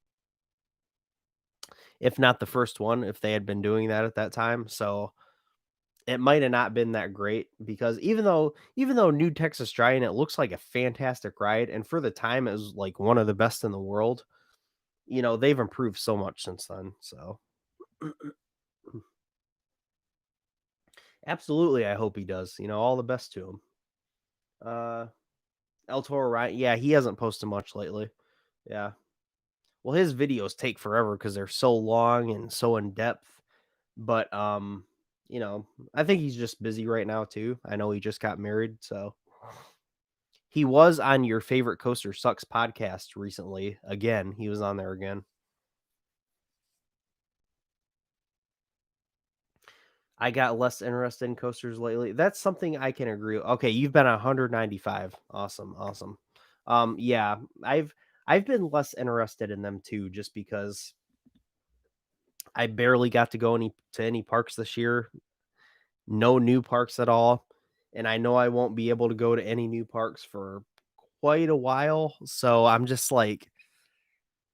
if not the first one, if they had been doing that at that time. So it might have not been that great because even though New Texas Giant, it looks like a fantastic ride, and for the time it was like one of the best in the world. They've improved so much since then. So absolutely, I hope he does. All the best to him. Uh, El Toro Ryan, yeah, he hasn't posted much lately. Yeah. Well, his videos take forever because they're so long and so in depth. But I think he's just busy right now too. I know he just got married, so he was on your favorite Coaster Sucks podcast recently. Again, he was on there again. I got less interested in coasters lately. That's something I can agree with. Okay, you've been 195. Awesome, awesome. Yeah, I've been less interested in them too, just because I barely got to go any parks this year. No new parks at all, and I know I won't be able to go to any new parks for quite a while. So I'm just like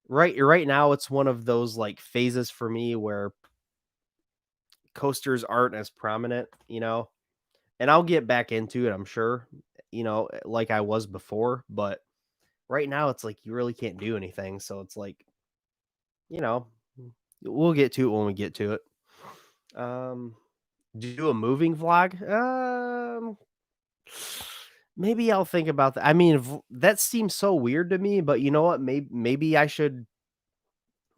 right now it's one of those like phases for me where coasters aren't as prominent. And I'll get back into it, I'm sure, like I was before, but right now it's like you really can't do anything. So it's like, you know, we'll get to it when we get to it. Um, do a moving vlog? Maybe I'll think about that. I mean, that seems so weird to me, but you know what? Maybe I should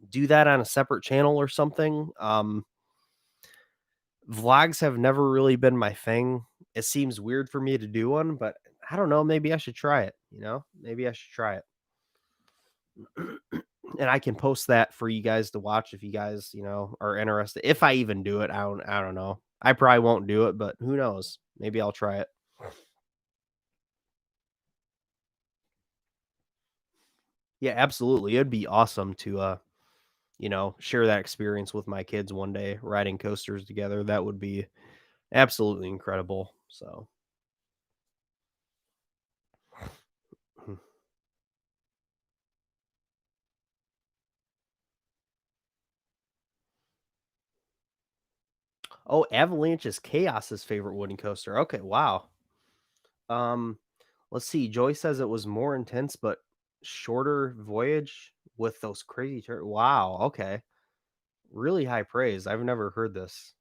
do that on a separate channel or something. Vlogs have never really been my thing. It seems weird for me to do one, but I don't know. Maybe I should try it. Maybe I should try it. And I can post that for you guys to watch if you guys, are interested. If I even do it, I don't know. I probably won't do it, but who knows? Maybe I'll try it. Yeah, absolutely. It'd be awesome to share that experience with my kids one day riding coasters together. That would be absolutely incredible. So, oh, Avalanche is Chaos's favorite wooden coaster. Okay, wow. Um, let's see. Joy says it was more intense, but shorter voyage with those crazy Wow. Okay, really high praise. I've never heard this.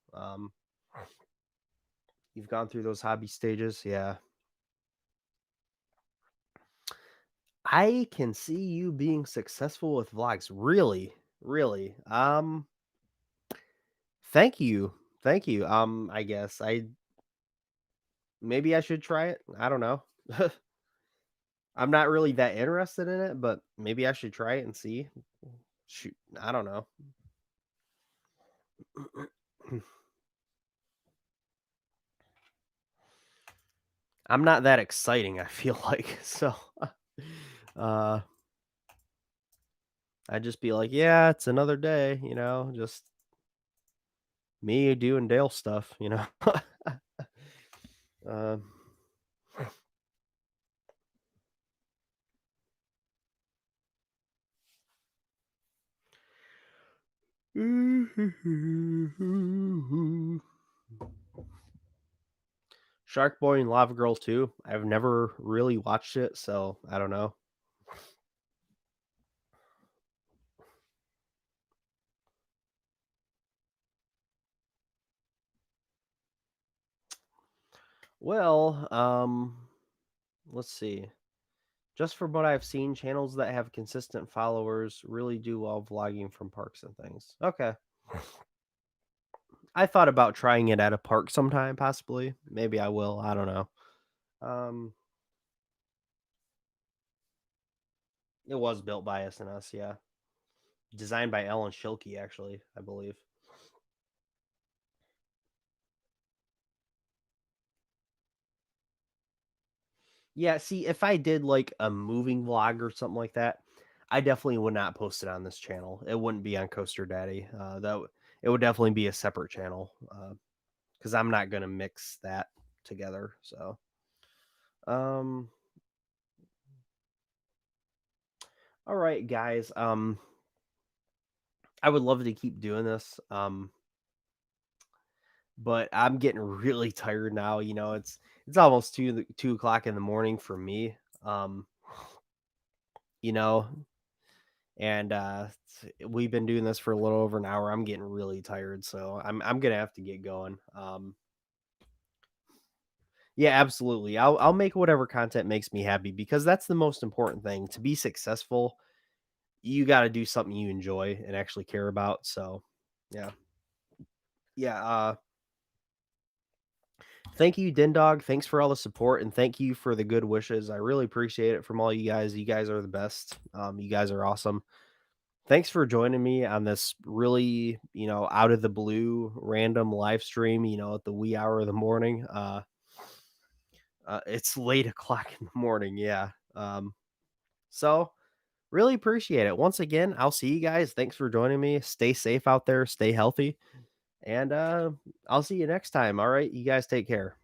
You've gone through those hobby stages, yeah. I can see you being successful with vlogs. Really, really. Thank you, thank you. I guess maybe I should try it. I don't know. I'm not really that interested in it, but maybe I should try it and see. Shoot, I don't know. I'm not that exciting, I feel like. So, uh, I'd just be like, "Yeah, it's another day, just me doing Dale stuff." Um, Shark Boy and Lava Girl too. I've never really watched it, so I don't know. Well, let's see. Just from what I've seen, channels that have consistent followers really do well vlogging from parks and things. Okay. I thought about trying it at a park sometime, possibly. Maybe I will. I don't know. Um, it was built by SNS, yeah. Designed by Ellen Schilke, actually, I believe. Yeah, see, if I did like a moving vlog or something like that, I definitely would not post it on this channel. It wouldn't be on Coaster Daddy. It would definitely be a separate channel because I'm not gonna mix that together. So Um, all right, guys. I would love to keep doing this. But I'm getting really tired now. It's almost 2 o'clock in the morning for me. Um, you know, and we've been doing this for a little over an hour. I'm getting really tired, so I'm gonna have to get going. Yeah, absolutely. I'll make whatever content makes me happy because that's the most important thing. To be successful, you got to do something you enjoy and actually care about. So, yeah, yeah. Thank you, Din Dog. Thanks for all the support and thank you for the good wishes. I really appreciate it from all you guys. You guys are the best. You guys are awesome. Thanks for joining me on this really, out of the blue, random live stream. At the wee hour of the morning. It's late o'clock in the morning. Yeah. So really appreciate it. Once again, I'll see you guys. Thanks for joining me. Stay safe out there. Stay healthy, and I'll see you next time. All right, you guys take care.